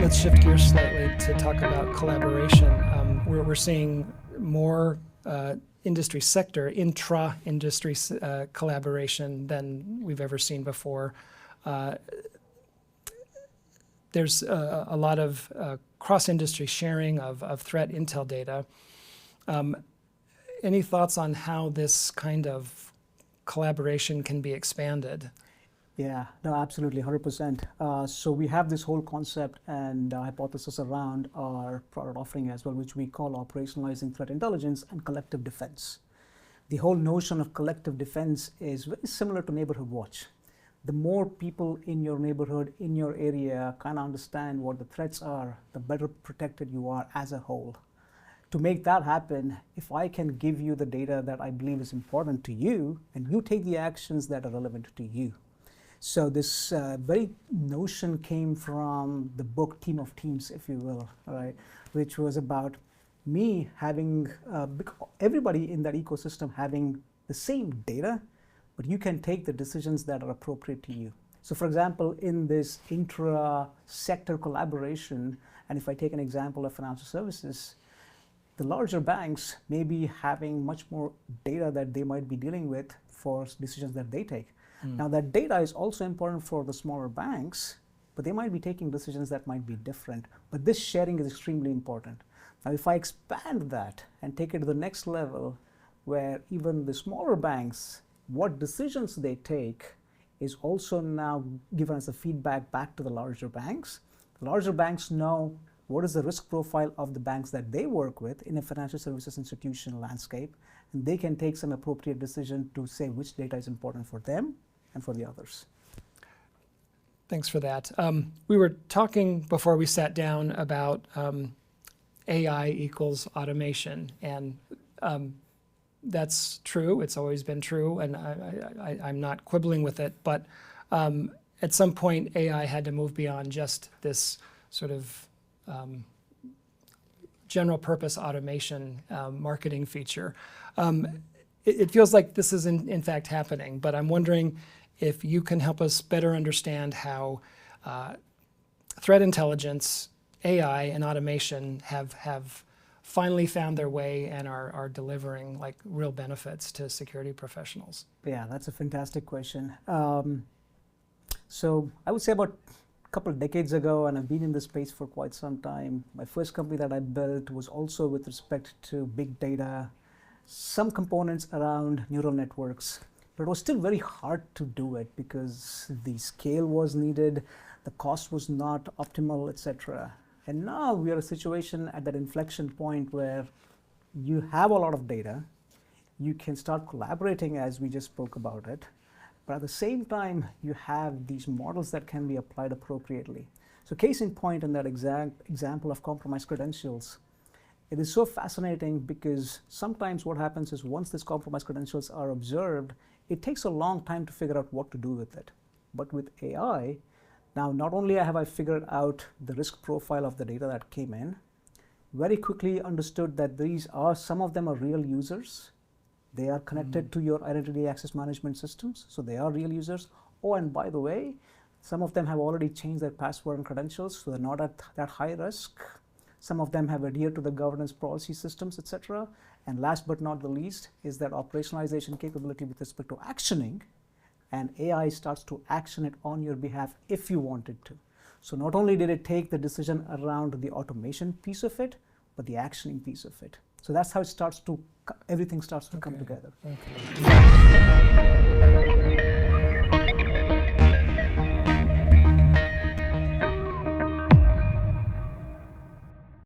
let's shift gears slightly to talk about collaboration. We're seeing more industry sector, intra-industry collaboration than we've ever seen before. There's a lot of cross-industry sharing of threat intel data. Any thoughts on how this kind of collaboration can be expanded? Yeah, no, absolutely, 100%. So we have this whole concept and hypothesis around our product offering as well, which we call operationalizing threat intelligence and collective defense. The whole notion of collective defense is very similar to neighborhood watch. The more people in your neighborhood, in your area, kind of understand what the threats are, the better protected you are as a whole. To make that happen, if I can give you the data that I believe is important to you, and you take the actions that are relevant to you. So this very notion came from the book Team of Teams, if you will, right? Which was about me having, everybody in that ecosystem having the same data, but you can take the decisions that are appropriate to you. So for example, in this intra-sector collaboration, and if I take an example of financial services, the larger banks may be having much more data that they might be dealing with for decisions that they take. Now that data is also important for the smaller banks, but they might be taking decisions that might be different. But this sharing is extremely important. Now if I expand that and take it to the next level, where even the smaller banks, what decisions they take is also now given as a feedback back to the larger banks. The larger banks know what is the risk profile of the banks that they work with in a financial services institution landscape, and they can take some appropriate decision to say which data is important for them and for the others. Thanks for that. We were talking before we sat down about AI equals automation, and that's true. It's always been true, and I'm not quibbling with it, but at some point AI had to move beyond just this sort of general purpose automation marketing feature. It feels like this is in fact happening, but I'm wondering if you can help us better understand how threat intelligence, AI, and automation have finally found their way and are delivering like real benefits to security professionals. Yeah, that's a fantastic question. So I would say about a couple of decades ago, and I've been in this space for quite some time, my first company that I built was also with respect to big data, some components around neural networks. But it was still very hard to do it because the scale was needed, the cost was not optimal, etc. And now we are in a situation at that inflection point where you have a lot of data, you can start collaborating as we just spoke about it, but at the same time you have these models that can be applied appropriately. So case in point in that exact example of compromised credentials, it is so fascinating because sometimes what happens is once these compromised credentials are observed, it takes a long time to figure out what to do with it. But with AI, now not only have I figured out the risk profile of the data that came in, very quickly understood that some of them are real users. They are connected to your identity access management systems, so they are real users. Oh, and by the way, some of them have already changed their password and credentials, so they're not at that high risk. Some of them have adhered to the governance policy systems, etc. And last but not the least is that operationalization capability with respect to actioning, and AI starts to action it on your behalf if you want it to. So not only did it take the decision around the automation piece of it, but the actioning piece of it. So that's how it starts to, everything starts to come together. Okay.